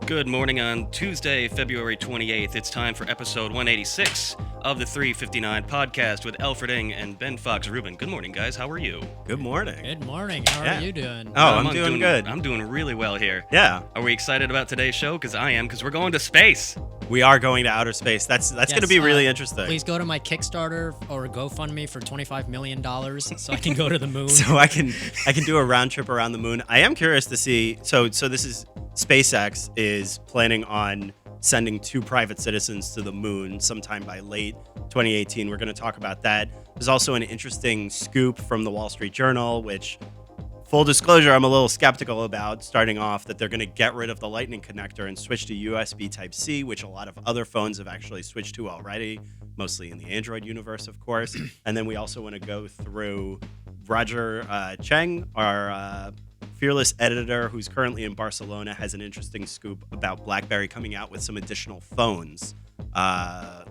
Good morning on Tuesday, February 28th. It's time for episode 186 of the 359 podcast with Alfred and Ben Fox Rubin. Good morning, guys. How are you? Good morning. Good morning. How are you doing? I'm doing good. I'm doing really well here. Yeah. Are we excited about today's show? Because I am, because we're going to space. We are going to outer space. That's going to be really interesting. Please go to my Kickstarter or GoFundMe for $25 million so I can go to the moon. So I can do a round trip around the moon. I am curious to see. So this is SpaceX is planning on sending 2 private citizens to the moon sometime by late 2018. We're going to talk about that. There's also an interesting scoop from the Wall Street Journal, which, full disclosure, I'm a little skeptical about, starting off that they're going to get rid of the Lightning connector and switch to USB Type-C, which a lot of other phones have actually switched to already, mostly in the Android universe, of course. And then we also want to go through Roger Cheng, our fearless editor who's currently in Barcelona, has an interesting scoop about Blackberry coming out with some additional phones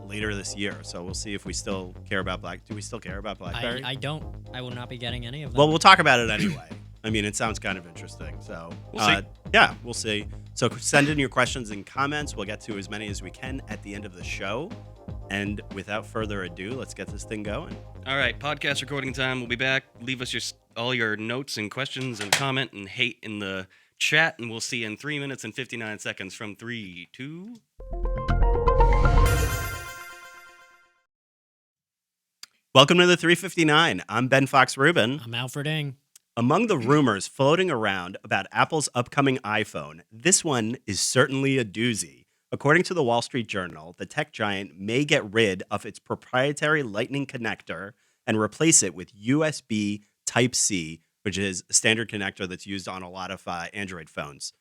later this year. So we'll see if we still care about Do we still care about Blackberry? I don't. I will not be getting any of them. Well, we'll talk about it anyway. I mean, it sounds kind of interesting. So we'll see. Yeah, we'll see. So send in your questions and comments. We'll get to as many as we can at the end of the show. And without further ado, let's get this thing going. All right, podcast recording time. We'll be back. Leave us all your notes and questions and comment and hate in the chat, and we'll see you in 3 minutes and 59 seconds from 3, 2. Welcome to the 359. I'm Ben Fox Rubin. I'm Alfred Ing. Among the rumors floating around about Apple's upcoming iPhone, this one is certainly a doozy. According to the Wall Street Journal, the tech giant may get rid of its proprietary Lightning connector and replace it with USB Type-C, which is a standard connector that's used on a lot of Android phones.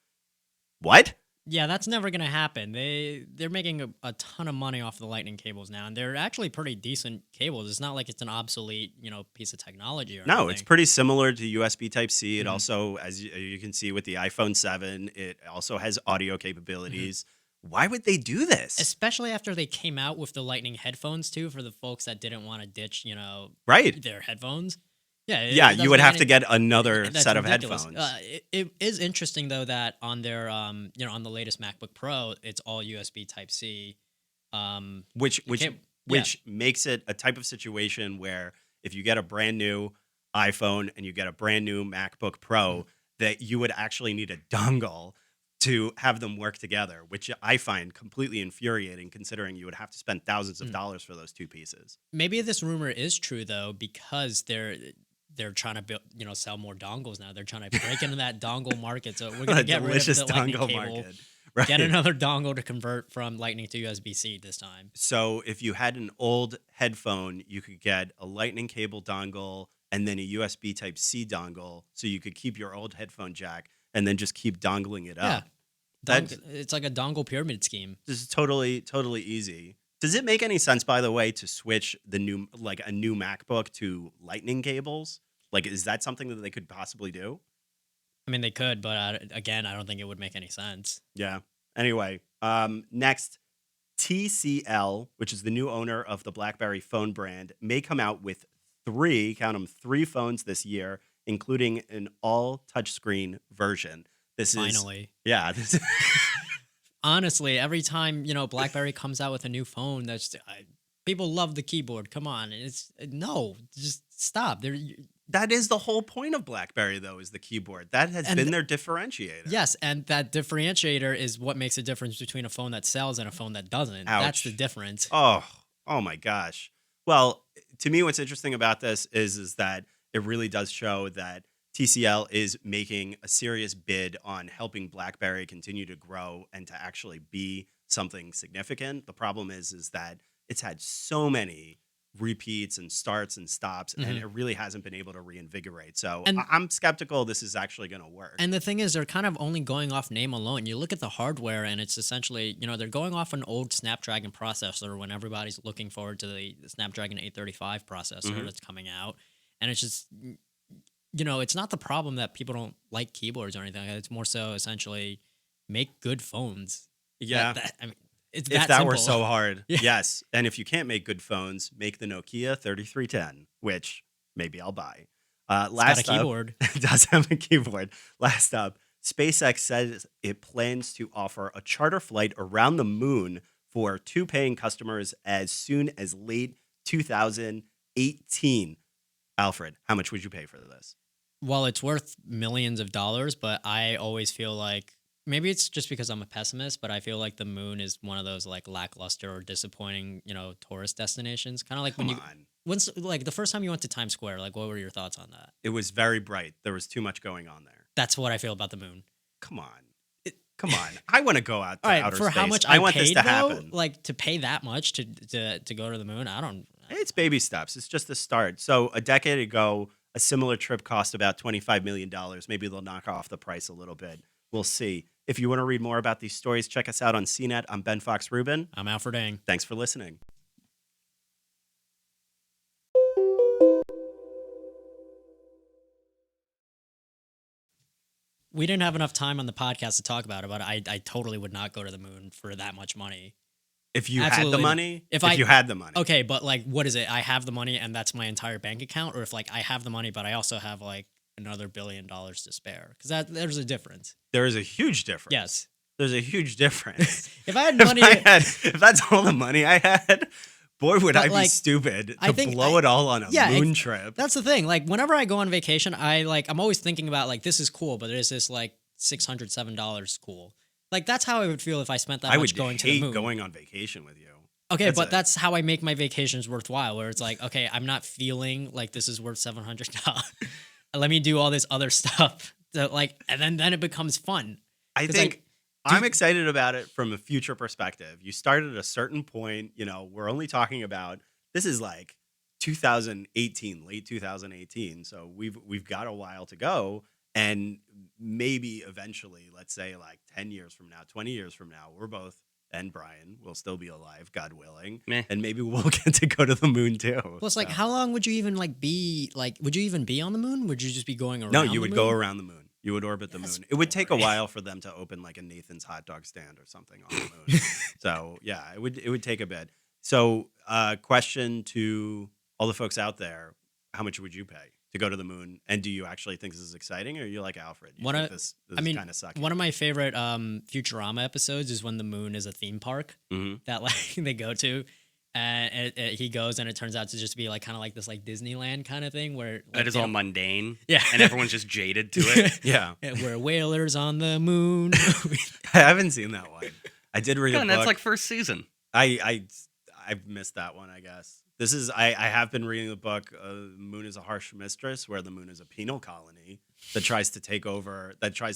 What? Yeah, that's never going to happen. They're making a ton of money off the Lightning cables now, and they're actually pretty decent cables. It's not like it's an obsolete, piece of technology or anything. It's pretty similar to USB Type-C. It also, as you can see with the iPhone 7, it also has audio capabilities. Why would they do this? Especially after they came out with the Lightning headphones, too, for the folks that didn't want to ditch, their headphones. Yeah, you would have to get another set of ridiculous. headphones. It is interesting, though, that on their, on the latest MacBook Pro, it's all USB Type-C. Which makes it a type of situation where if you get a brand new iPhone and you get a brand new MacBook Pro, that you would actually need a dongle to have them work together, which I find completely infuriating, considering you would have to spend thousands of dollars for those 2 pieces. Maybe this rumor is true, though, because they're trying to build, sell more dongles now. They're trying to break into that dongle market. So we're going to get rid of the Lightning cable, market. Right. Get another dongle to convert from Lightning to USB-C this time. So if you had an old headphone, you could get a Lightning cable dongle and then a USB Type-C dongle, so you could keep your old headphone jack and then just keep dongling it up. It's like a dongle pyramid scheme. This is totally easy. Does it make any sense, by the way, to switch a new MacBook to Lightning cables? Like, is that something that they could possibly do? I mean, they could, but again, I don't think it would make any sense. Yeah. Anyway, next, TCL, which is the new owner of the Blackberry phone brand, may come out with 3 phones this year, including an all touchscreen version. Finally. This Honestly, every time, BlackBerry comes out with a new phone, people love the keyboard. Come on. Just stop. That is the whole point of BlackBerry, though, is the keyboard. That has been their differentiator. Yes, and that differentiator is what makes a difference between a phone that sells and a phone that doesn't. Ouch. That's the difference. Oh my gosh. Well, to me, what's interesting about this is that it really does show that TCL is making a serious bid on helping BlackBerry continue to grow and to actually be something significant. The problem is that it's had so many repeats and starts and stops, and it really hasn't been able to reinvigorate. So I'm skeptical this is actually going to work. And the thing is, they're kind of only going off name alone. You look at the hardware, and it's essentially, they're going off an old Snapdragon processor when everybody's looking forward to the Snapdragon 835 processor that's coming out. And it's just, it's not the problem that people don't like keyboards or anything. It's more so essentially make good phones. Yeah. It's if that that simple. were so hard. Yeah. Yes. And if you can't make good phones, make the Nokia 3310, which maybe I'll buy. It's got a keyboard. It does have a keyboard. Last up, SpaceX says it plans to offer a charter flight around the moon for 2 paying customers as soon as late 2018. Alfred, how much would you pay for this? Well, it's worth millions of dollars, but I always feel like maybe it's just because I'm a pessimist, but I feel like the moon is one of those like lackluster or disappointing, tourist destinations. Kind of like Come when you on. when's like the first time you went to Times Square, like what were your thoughts on that? It was very bright. There was too much going on there. That's what I feel about the moon. Come on. Come on. I want to go out to All right, outer for space. how much I I want paid this to though, happen. like to pay that much to go to the moon, I don't. It's baby steps. It's just the start. So a decade ago, a similar trip cost about $25 million. Maybe they'll knock off the price a little bit. We'll see. If you want to read more about these stories, check us out on CNET. I'm Ben Fox Rubin. I'm Alfred. Thanks for listening. We didn't have enough time on the podcast to talk about it, but I totally would not go to the moon for that much money. If you had the Absolutely. money, If you had the money. Okay, but like, what is it? I have the money and that's my entire bank account, or if like I have the money, but I also have like another $1 billion to spare, because there's a difference. There is a huge difference. Yes. There's a huge difference. If I had money, if that's all the money I had, boy, would But, I be like, stupid I to think blow it all on a moon trip. that's the thing. Like, whenever I go on vacation, I'm always thinking about like, this is cool, but is this like $607 cool? Like, that's how I would feel if I spent that I much would going to the hate moon. going on vacation with you. Okay, but that's how I make my vacations worthwhile, where it's like, okay, I'm not feeling like this is worth $700. Let me do all this other stuff. And then it becomes fun. I 'Cause, think like, I'm excited about it from a future perspective. You start at a certain point, we're only talking about, this is like 2018, late 2018. So we've got a while to go. And maybe eventually, let's say like 10 years from now, 20 years from now, we're both, and Brian will still be alive, God willing. Meh. And maybe we'll get to go to the moon too. Plus, like, So- how long would you even be would you even be on the moon? Would you just be going around? No, you the would moon? go around the moon. You would orbit the That's moon. It would take a boring. while for them to open like a Nathan's hot dog stand or something on the moon. So yeah, it would take a bit. So question to all the folks out there: how much would you pay to go to the moon? And do you actually think this is exciting, or are you like Alfred? You think this is kind of sucky? One of my favorite Futurama episodes is when the moon is a theme park Mhm. that like they go to, and he goes, and it turns out to just be like kind of like this like Disneyland kind of thing where like, It is they all don't- mundane. Yeah. And everyone's just jaded to it. Yeah, We're whalers on the moon. I haven't seen that one. I did read a God, book. that's like first season. I've missed that one, I guess. This is I have been reading the book Moon is a Harsh Mistress, where the moon is a penal colony that tries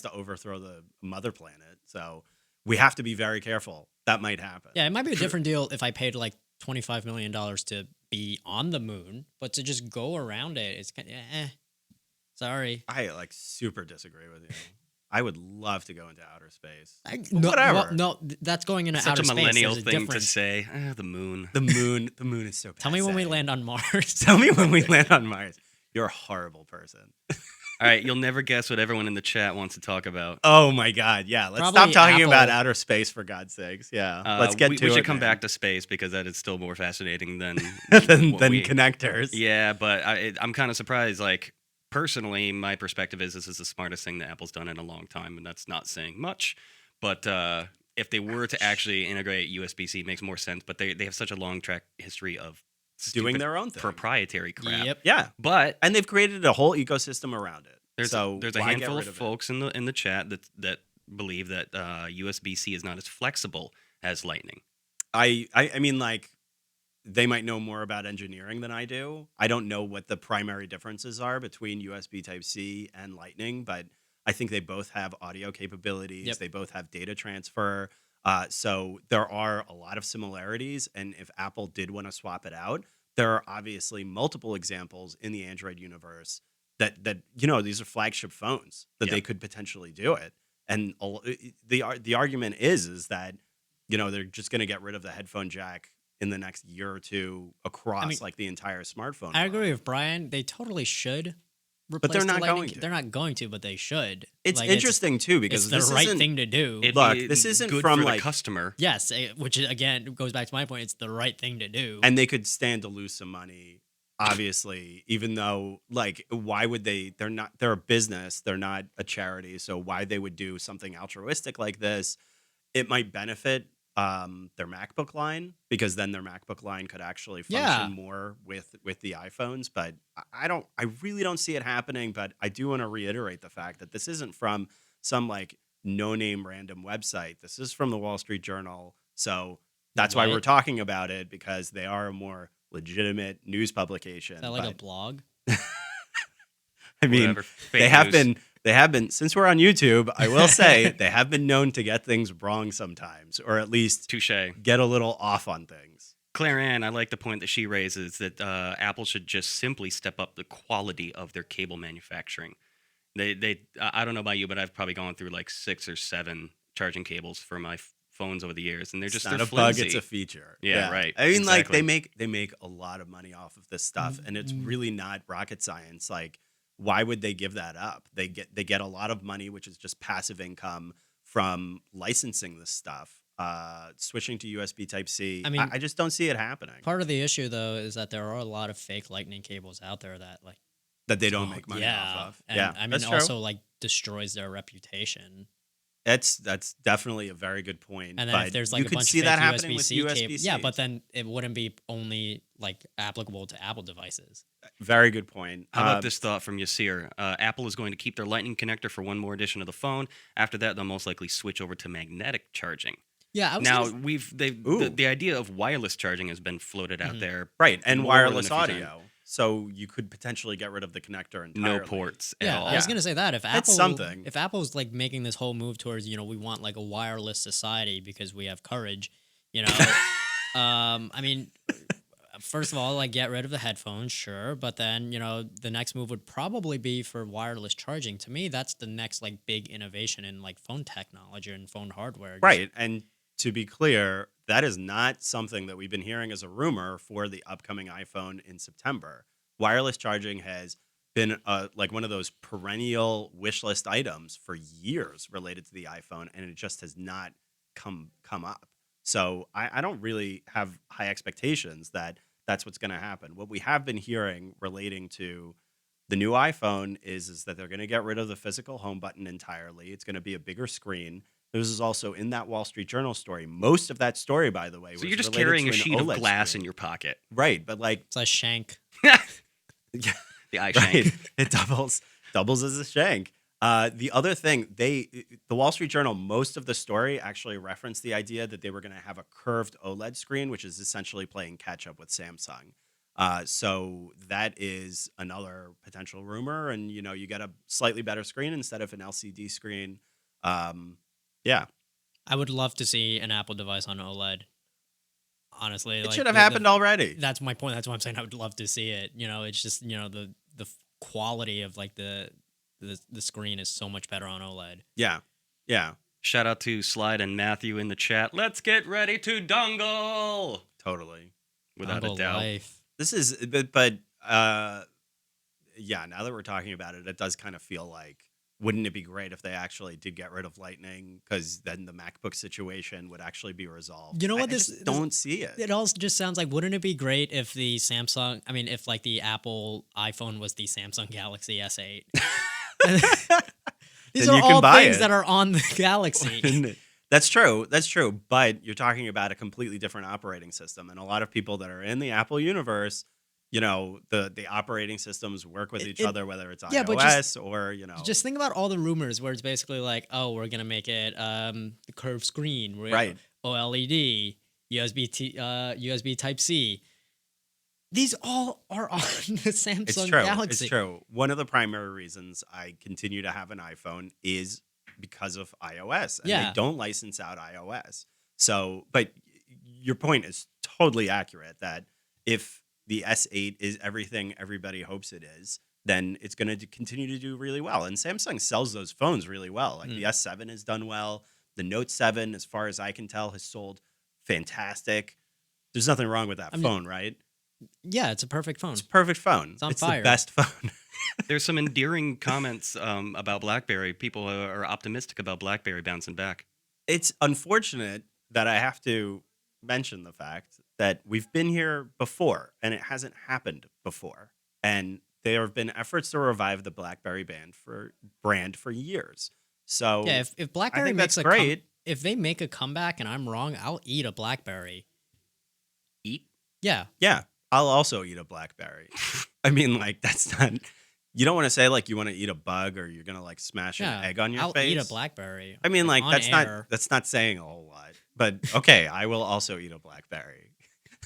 to overthrow the mother planet. So we have to be very careful. That might happen. Yeah, it might be a different deal if I paid like $25 million to be on the moon, but to just go around it, it's kind of Sorry. I like super disagree with you. I would love to go into outer space. No, whatever. well, no, that's going into Such outer a space. millennial There's a thing to difference. say. The moon. The moon is so. Tell me when we passe. land on Mars. Tell me when we land on Mars. You're a horrible person. All right, you'll never guess what everyone in the chat wants to talk about. Oh my God! Yeah, let's Probably stop talking Apple. about outer space for God's sakes. Yeah, let's get we, to we it. should come man. back to space because that is still more fascinating than than what we- connectors. Yeah, but I'm kind of surprised. Like personally, my perspective is this is the smartest thing that Apple's done in a long time, and that's not saying much. But if they were to actually integrate USB-C, it makes more sense. But they have such a long track history of Doing stupid their own thing. proprietary crap. Yep. Yeah, But and they've created a whole ecosystem around it. there's so a why get handful rid of it? folks in the chat that believe that USB-C is not as flexible as Lightning. I mean, like, they might know more about engineering than I do. I don't know what the primary differences are between USB Type-C and Lightning, but I think they both have audio capabilities. Yep. They both have data transfer. So there are a lot of similarities. And if Apple did want to swap it out, there are obviously multiple examples in the Android universe that these are flagship phones that Yep. they could potentially do it. And the argument is that they're just going to get rid of the headphone jack in the next year or two across like the entire smartphone. I world. agree with Brian. They totally should replace But they're the not Lightning. going to. They're not going to, but they should. It's Like, interesting too because It's the this right isn't- thing to do. Look, this isn't good from, for like- the customer. Yes, which again goes back to my point. It's the right thing to do. and they could stand to lose some money obviously, even though like why would they're a business, they're not a charity, so why they would do something altruistic like this, it might benefit their MacBook line, because then their MacBook line could actually Yeah. function more with the iPhones. But I really don't see it happening. But I do want to reiterate the fact that this isn't from some like no name random website. This is from the Wall Street Journal. So that's why we're What? talking about it, because they are a more legitimate news Is publication. that like a But blog? I mean, Whatever. they Fake have news. been they have been, since we're on YouTube, I will say they have been known to get things wrong sometimes, or at least Touche. get a little off on things. Claire Ann, I like the point that she raises that Apple should just simply step up the quality of their cable manufacturing. I don't know about you, but I've probably gone through like 6 or 7 charging cables for my phones over the years, and they're It's just not they're a bug, flimsy. it's a feature. Yeah, right. I mean, like Exactly. they make a lot of money off of this stuff, and it's really not rocket science. Like, why would they give that up? They get a lot of money, which is just passive income from licensing this stuff. Switching to USB Type C, I mean, I just don't see it happening. part of the issue though is that there are a lot of fake lightning cables out there that like That they don't make money yeah, off of. and Yeah, I mean that's true. also like destroys their reputation. That's definitely a very good point. And then but if there's like you a could bunch see of that fake happening with USB-C USB-C. cable, yeah, but then it wouldn't be only like applicable to Apple devices. Very good point. How about this thought from Yasir? Apple is going to keep their Lightning connector for one more edition of the phone. After that, they'll most likely switch over to magnetic charging. Yeah, I was Now gonna, Ooh. the idea of wireless charging has been floated out Mhm. there. Right, and more than wireless a few times. audio. So you could potentially get rid of the connector entirely. No ports at yeah, all. I was Yeah. gonna say that if That's Apple, something. if Apple's like making this whole move towards we want like a wireless society because we have courage, you know, I mean, first of all, like get rid of the headphones, sure, but then the next move would probably be for wireless charging. To me, that's the next like big innovation in like phone technology and phone hardware. Just- Right, and to be clear, that is not something that we've been hearing as a rumor for the upcoming iPhone in September. Wireless charging has been like one of those perennial wish list items for years related to the iPhone, and it just has not come up. So I don't really have high expectations that that's what's going to happen. What we have been hearing relating to the new iPhone is that they're going to get rid of the physical home button entirely. It's going to be a bigger screen. This is also in that Wall Street Journal story. Most of that story, by the way, So was you're just related carrying to a an sheet of OLED glass screen. in your pocket. Right, but like, It's a shank. yeah, The eye right, shank. it doubles as a shank. The other thing, the Wall Street Journal, most of the story actually referenced the idea that they were going to have a curved OLED screen, which is essentially playing catch up with Samsung. So that is another potential rumor, and you get a slightly better screen instead of an LCD screen. Yeah, I would love to see an Apple device on OLED. Honestly, it like, should have the- happened already. That's my point. That's why I'm saying I would love to see it. It's just the quality of like the screen is so much better on OLED. Yeah, yeah, Shout out to Slide and Matthew in the chat. Let's get ready to dongle. totally. Without a Humble doubt. life. This is, yeah. Now that we're talking about it, it does kind of feel like, wouldn't it be great if they actually did get rid of Lightning? Because then the MacBook situation would actually be resolved. You know what, I this- just don't see it. It also just sounds like, wouldn't it be great if the Samsung, I mean, if like the Apple iPhone was the Samsung Galaxy S8? These Then are you can all buy things it. that are on the Galaxy. That's true. That's true. But you're talking about a completely different operating system, and a lot of people that are in the Apple universe, the operating systems work with each It- other, whether it's yeah, but iOS or Just think about all the rumors where it's basically like, oh, we're gonna make it the curved screen, Right. OLED, USB Type C. These all are on the Samsung It's true. Galaxy. It's true. One of the primary reasons I continue to have an iPhone is because of iOS, and Yeah. they don't license out iOS. So, but your point is totally accurate that if the S8 is everything everybody hopes it is, then it's going to continue to do really well. And Samsung sells those phones really well. Like the S7 has done well. The Note 7, as far as I can tell, has sold fantastic. There's nothing wrong with that phone, right? Yeah, it's a perfect phone. It's a perfect phone. It's on It's fire. the best phone. There's some endearing comments about BlackBerry. People are optimistic about BlackBerry bouncing back. It's unfortunate that I have to mention the fact that we've been here before and it hasn't happened before. And there have been efforts to revive the BlackBerry brand for years. So Yeah, if I BlackBerry think makes that's a great. if they make a comeback and I'm wrong, I'll eat a BlackBerry. Eat? Yeah. Yeah, I'll also eat a BlackBerry. I mean, like that's not. You don't want to say like you want to eat a bug or you're gonna like smash Yeah. an egg on your I'll face. eat a BlackBerry. I mean, like on that's air. not saying a whole lot. But okay, I will also eat a BlackBerry.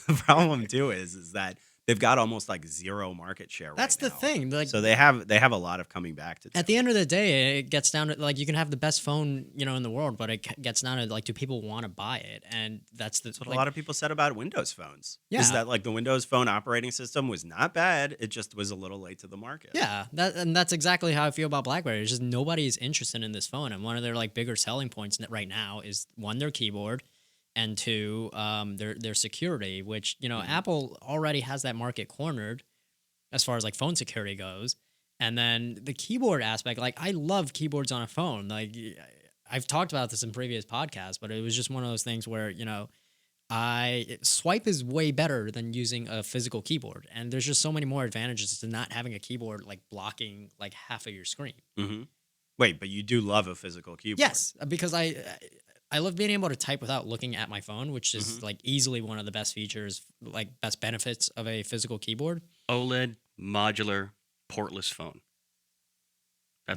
The problem too is that they've got almost like zero market share. That's right the now. thing. Like, So they have a lot of coming back to. at the end of the day, it gets down to like you can have the best phone, in the world, but it gets down to like, do people want to buy it? And that's That's what like, a lot of people said about Windows phones. Yeah. Is that like the Windows Phone operating system was not bad. It just was a little late to the market. Yeah, that's exactly how I feel about BlackBerry. It's just nobody is interested in this phone, and one of their like bigger selling points right now is one, their keyboard, and two, their security. Which Apple already has that market cornered as far as like phone security goes, and then the keyboard aspect. Like, I love keyboards on a phone. Like, I've talked about this in previous podcasts, but it was just one of those things where swipe is way better than using a physical keyboard, and there's just so many more advantages to not having a keyboard like blocking like half of your screen. Mm-hmm. Wait, but you do love a physical keyboard? Yes, because I love being able to type without looking at my phone, which is like easily one of the best features, like best benefits of a physical keyboard. OLED, modular, portless phone.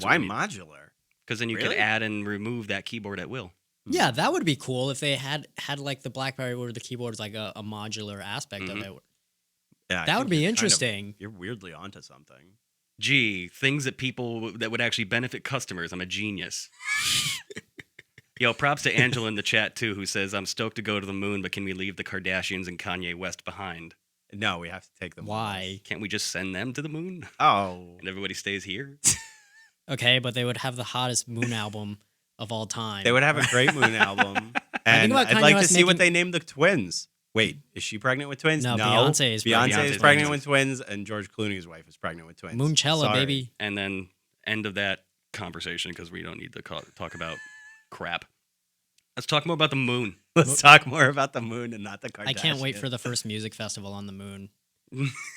Why modular? Because then you Really? could add and remove that keyboard at will. Yeah, that would be cool if they had like the BlackBerry where the keyboard is like a modular aspect of it. Yeah, I That would think be you're interesting. You're weirdly onto something. Gee, things that would actually benefit customers. I'm a genius. Yo, props to Angela in the chat too, who says, "I'm stoked to go to the moon, but can we leave the Kardashians and Kanye West behind? No, we have to take them. Why? Can't we just send them to the moon Oh, and everybody stays here?" Okay, but they would have the hottest moon album of all time. they would have a great moon album, and about I'd Kanye like to West see what making- they named the twins. Wait, is she pregnant with twins? No, Beyonce is pregnant. Beyonce is Beyonce's pregnant pregnant. with twins, and George Clooney's wife is pregnant with twins. Moonchella, Sorry. baby. And then end of that conversation because we don't need to talk about crap. Let's talk more about the moon. Let's talk more about the moon and not the Kardashians. I can't wait for the first music festival on the moon.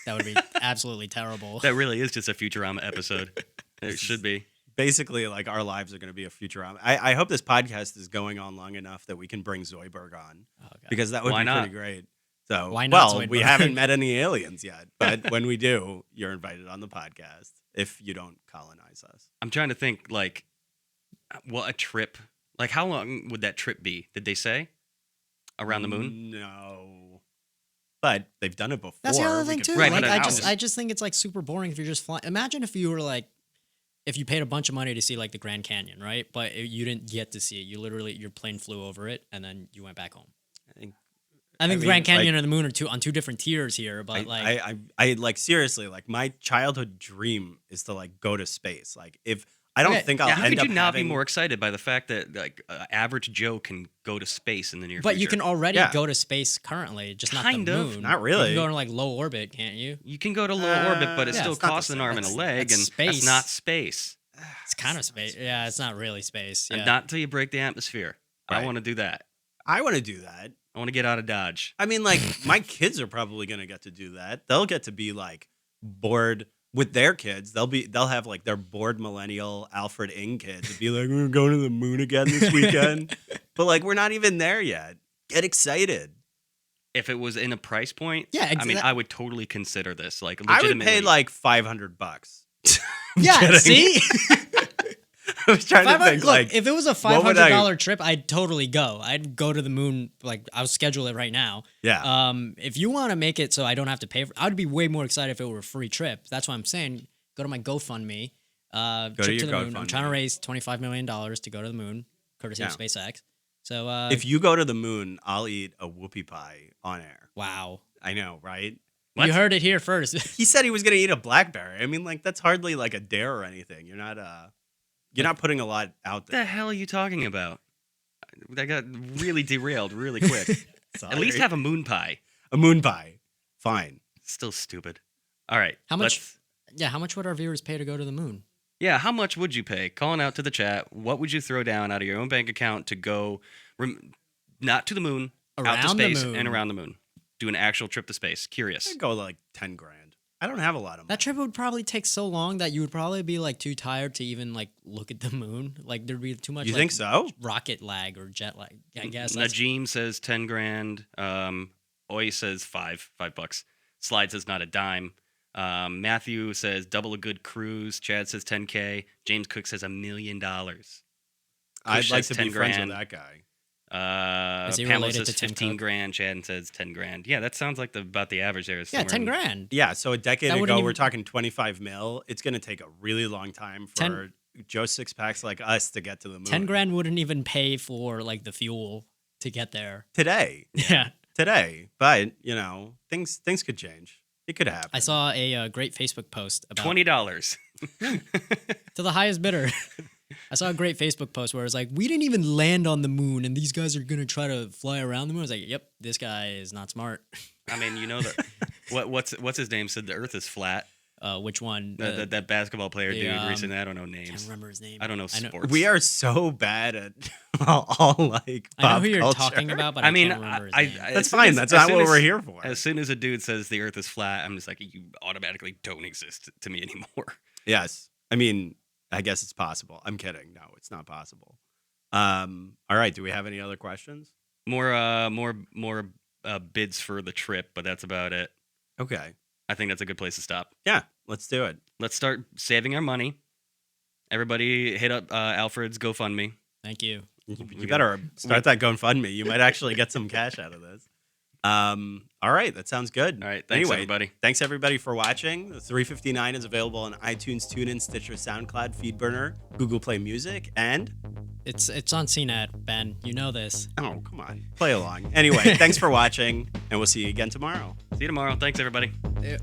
That would be absolutely terrible. That really is just a Futurama episode. It should be. Basically, like our lives are going to be a Futurama. I hope this podcast is going on long enough that we can bring Zoidberg on Oh, God. because that would Why be not? pretty great. So, Why not well, we Zoidberg? haven't met any aliens yet, but when we do, you're invited on the podcast if you don't colonize us. I'm trying to think, like, a trip. Like, how long would that trip be? Did they say? Around the moon? No, but they've done it before. That's the other We thing could too. figure Right, Like, but it I out. just think it's like super boring if you're just flying. Imagine if you were like, if you paid a bunch of money to see like the Grand Canyon, right? But you didn't get to see it. You literally, your plane flew over it and then you went back home. I think I think the mean, Grand Canyon like- and the moon are on two different tiers here, but like, I like seriously, like my childhood dream is to like go to space. Like if I don't Okay, think I'll Yeah, how end could you up not having, be more excited by the fact that, like, average Joe can go to space in the near but future? you can already Yeah. go to space currently, just not Kind the of. moon. Not really. You can go to like low orbit, can't you? You can go to low orbit, but it Yeah, still it's not the costs an same. arm and a leg, That's and space. that's not space. It's kind of space. Yeah, it's not really space. Yeah. And not until you break the atmosphere. I Right. want to do that. I want to do that. I want to get out of Dodge. I mean, like my kids are probably gonna get to do that. They'll get to be like bored with their kids. They'll have like their bored millennial Alfred Ing kids and be like, we're going to the moon again this weekend. But like we're not even there yet. Get excited. If it was in a price point, Yeah, I mean, exa- I would totally consider this. Like, I would legitimately. pay like $500. Yeah, kidding. see? I was trying to 500 think look, like if it was a what would I- $500 trip, I'd totally go. I'd go to the moon. Like, I'll schedule it right now. yeah. If you want to make it so I don't have to pay for, I'd be way more excited if it were a free trip. That's why I'm saying go to my GoFundMe. to Trip to your the moon. I'm GoFundMe. trying to raise $25 million to go to the moon, courtesy of Yeah. SpaceX. So If you go to the moon, I'll eat a whoopie pie on air. wow, I know, right? What? you heard it here first. He said he was going to eat a Blackberry. I mean, like that's hardly like a dare or anything. You're not putting a lot out What the there. hell are you talking about? That got really derailed really quick. At least Sorry. have a moon pie. a moon pie. Fine. Still stupid. All right. How much- let's- Yeah, how much would our viewers pay to go to the moon? Yeah, how much would you pay? Calling out to the chat. What would you throw down out of your own bank account to go, not to the moon, out to Around the space, moon. and around the moon? Do an actual trip to space. Curious. I'd go like 10 grand. I don't have a lot of money. That trip would probably take so long that you would probably be like too tired to even like look at the moon. Like there'd be too much. You like, think so? Rocket lag or jet lag. I guess. That's- Najim says 10 grand. Oi says $5. Slide says not a dime. Matthew says double a good cruise. Chad says 10K. James Cook says $1 million. I'd like says to 10 be friends grand. with that guy. Is he Pamela related says to Tim 15 Cook? grand. Chad says 10 grand. Yeah, that sounds like about the average there. Is Yeah, somewhere 10 in- grand. Yeah, so a decade That ago, wouldn't we're even- talking 25 mil. It's going to take a really long time for Joe Sixpacks like us to get to the moon. 10 grand wouldn't even pay for like the fuel to get there. Today. Yeah. Today. But, you know, things could change. It could happen. I saw a great Facebook post about $20. to the highest bidder. I saw a great Facebook post where it's like, we didn't even land on the moon and these guys are going to try to fly around the moon. I was like, yep, this guy is not smart. I mean, you know that what's his name said the Earth is flat. Which one? That basketball player the, dude recently. I don't know I can't names. remember his name. I don't know sports. We are so bad at all like I know pop who you're culture. talking about, but I I mean, can't remember his I- name. I- That's as soon fine. as- That's as not soon what as- we're here for. As soon as a dude says the Earth is flat, I'm just like, you automatically don't exist to me anymore. Yes. I mean, I guess it's possible. I'm kidding. No, it's not possible. All right. Do we have any other questions? More bids for the trip, but that's about it. Okay. I think that's a good place to stop. Yeah, let's do it. Let's start saving our money. Everybody hit up Alfred's GoFundMe. Thank you. You better start that GoFundMe. You might actually get some cash out of this. All right, that sounds good. All right, thanks everybody. Thanks everybody for watching. The 359 is available on iTunes, TuneIn, Stitcher, SoundCloud, FeedBurner, Google Play Music, and It's on CNET, Ben. You know this. oh, come on, play along. Anyway, thanks for watching, and we'll see you again tomorrow. See you tomorrow. Thanks everybody. Yeah.